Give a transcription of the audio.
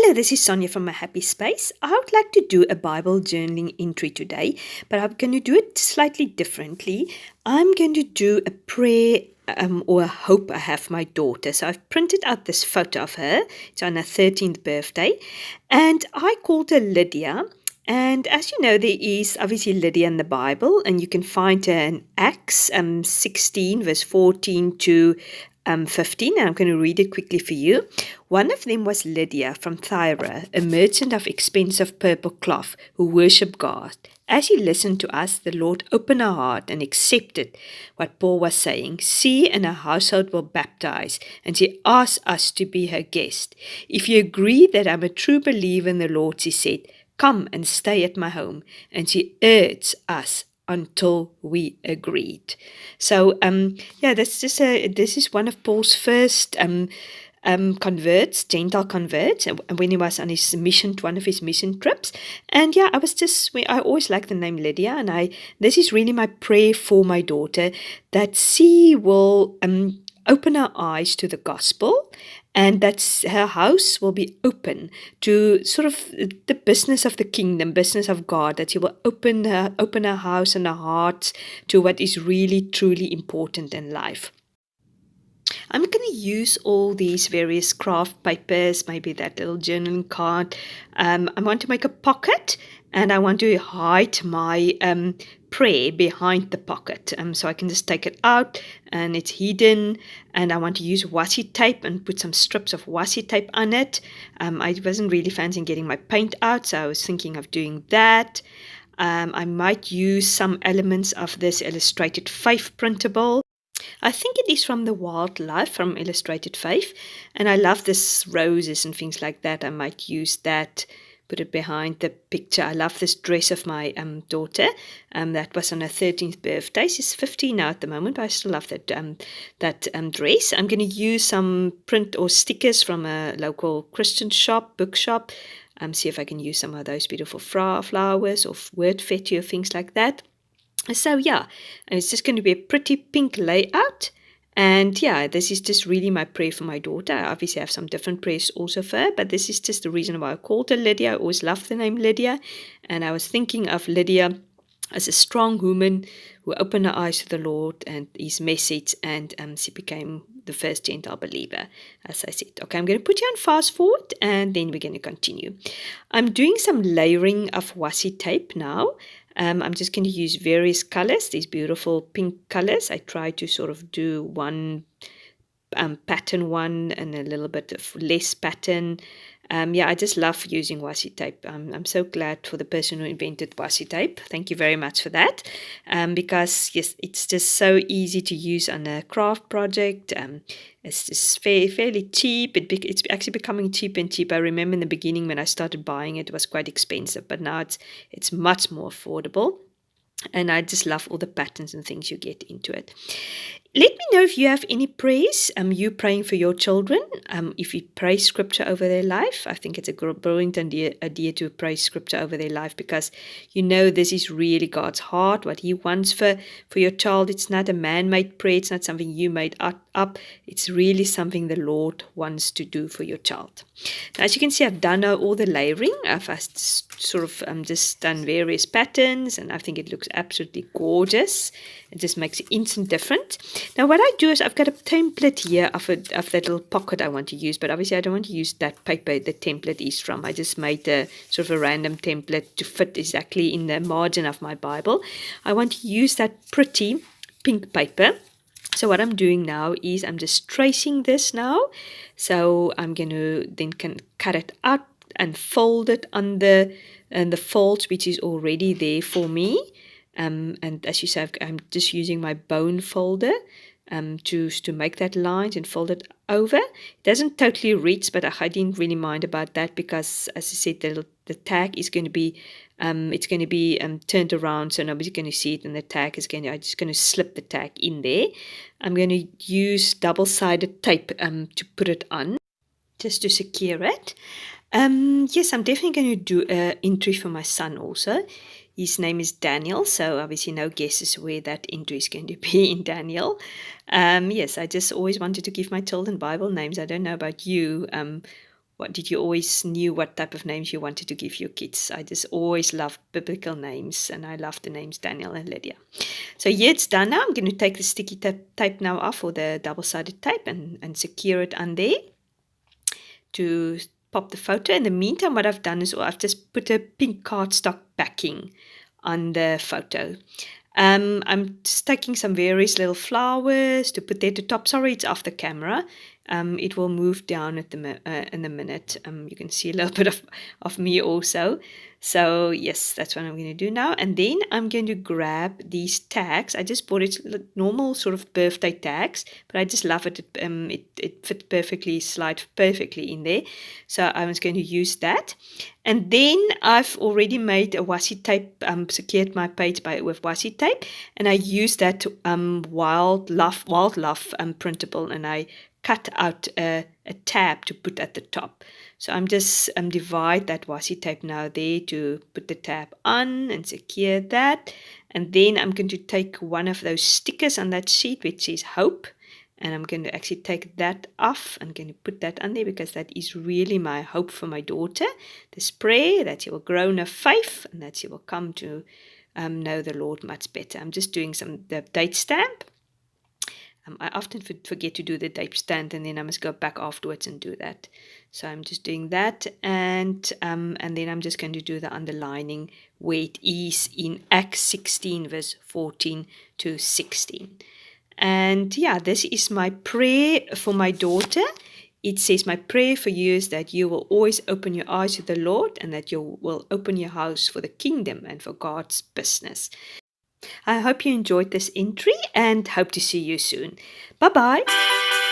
Hello, this is Sonja from My Happy Space. I would like to do a Bible journaling entry today, but I'm going to do it slightly differently. I'm going to do a prayer or a hope I have for my daughter. So I've printed out this photo of her. It's on her 13th birthday, and I called her Lydia. And as you know, there is obviously Lydia in the Bible, and you can find her in Acts 16, verse 14 to 15, and I'm going to read it quickly for you. One of them was Lydia from Thyatira, a merchant of expensive purple cloth who worshipped God. As she listened to us, the Lord opened her heart and accepted what Paul was saying. She and her household were baptized, and she asked us to be her guest. If you agree that I'm a true believer in the Lord, she said, come and stay at my home. And she urged us until we agreed. So, this is one of Paul's first converts, Gentile converts, when he was on his mission, one of his mission trips. And yeah, I always like the name Lydia, and this is really my prayer for my daughter, that she will open her eyes to the gospel, and that her house will be open to sort of the business of the kingdom, business of God, that she will open her house and her heart to what is really, truly important in life. I'm going to use all these various craft papers, maybe that little journaling card. I want to make a pocket, and I want to hide my prayer behind the pocket. So I can just take it out and it's hidden. And I want to use washi tape and put some strips of washi tape on it. I wasn't really fancying getting my paint out, so I was thinking of doing that. I might use some elements of this Illustrated Faith printable. I think it is from the Wildlife from Illustrated Faith, and I love this roses and things like that. I might use that, put it behind the picture. I love this dress of my daughter. That was on her 13th birthday. She's 15 now at the moment, but I still love that dress. I'm going to use some print or stickers from a local Christian bookshop. See if I can use some of those beautiful flowers or word fetty or things like that. So yeah, it's just going to be a pretty pink layout. And yeah, this is just really my prayer for my daughter. I obviously have some different prayers also for her, but this is just the reason why I called her Lydia. I always loved the name Lydia. And I was thinking of Lydia as a strong woman who opened her eyes to the Lord and his message, and she became the first Gentile believer, as I said. Okay, I'm going to put you on fast forward, and then we're going to continue. I'm doing some layering of washi tape now. I'm just going to use various colors, these beautiful pink colors. I try to sort of do one pattern one and a little bit of less pattern. I just love using washi tape. I'm so glad for the person who invented washi tape. Thank you very much for that. Because yes, it's just so easy to use on a craft project. It's just fairly cheap. It's actually becoming cheaper and cheaper. I remember in the beginning when I started buying it, it was quite expensive, but now it's much more affordable. And I just love all the patterns and things you get into it. Let me know if you have any prayers. You praying for your children. If you pray scripture over their life, I think it's a brilliant idea to pray scripture over their life, because you know this is really God's heart, what He wants for your child. It's not a man-made prayer. It's not something you made up. It's really something the Lord wants to do for your child. Now, as you can see, I've done all the layering. I've sort of just done various patterns, and I think it looks absolutely gorgeous. It just makes an instant difference. Now what I do is I've got a template here of that little pocket I want to use, but obviously I don't want to use that paper the template is from. I just made a sort of a random template to fit exactly in the margin of my Bible. I want to use that pretty pink paper. So what I'm doing now is I'm just tracing this now. So I'm going to then cut it out and fold it on the folds which is already there for me. And as you say, I'm just using my bone folder to make that lines and fold it over. It doesn't totally reach, but I didn't really mind about that, because as I said, the tag is going to be turned around, so nobody's going to see it, and the tag I'm just going to slip the tag in there. I'm going to use double-sided tape to put it on, just to secure it. Yes, I'm definitely going to do an entry for my son also. His name is Daniel, so obviously no guesses where that entry is going to be in Daniel. Yes, I just always wanted to give my children Bible names. I don't know about you, what did you always knew what type of names you wanted to give your kids? I just always loved biblical names, and I love the names Daniel and Lydia. So yeah, it's done now. I'm going to take the sticky tape now off, or the double-sided tape, and secure it on there to pop the photo. In the meantime, what I've done is I've just put a pink cardstock backing on the photo. I'm just taking some various little flowers to put there at the top. Sorry, it's off the camera. It will move down at in a minute. You can see a little bit of me also. So yes, that's what I'm going to do now. And then I'm going to grab these tags. I just bought it normal sort of birthday tags, but I just love it. It fits perfectly, slides perfectly in there. So I was going to use that. And then I've already made a washi tape, secured my page with washi tape, and I used that wild love printable, and I cut out a tab to put at the top. So I'm just divide that washi tape now there to put the tab on and secure that. And then I'm going to take one of those stickers on that sheet which says hope, and I'm going to actually take that off. I'm going to put that on there because that is really my hope for my daughter. This prayer that she will grow in her faith and that she will come to know the Lord much better. I'm just doing the date stamp. I often forget to do the date stamp, and then I must go back afterwards and do that. So I'm just doing that, and then I'm just going to do the underlining where it is in Acts 16 verse 14 to 16. And yeah, this is my prayer for my daughter. It says, my prayer for you is that you will always open your eyes to the Lord, and that you will open your house for the kingdom and for God's business. I hope you enjoyed this entry and hope to see you soon. Bye-bye.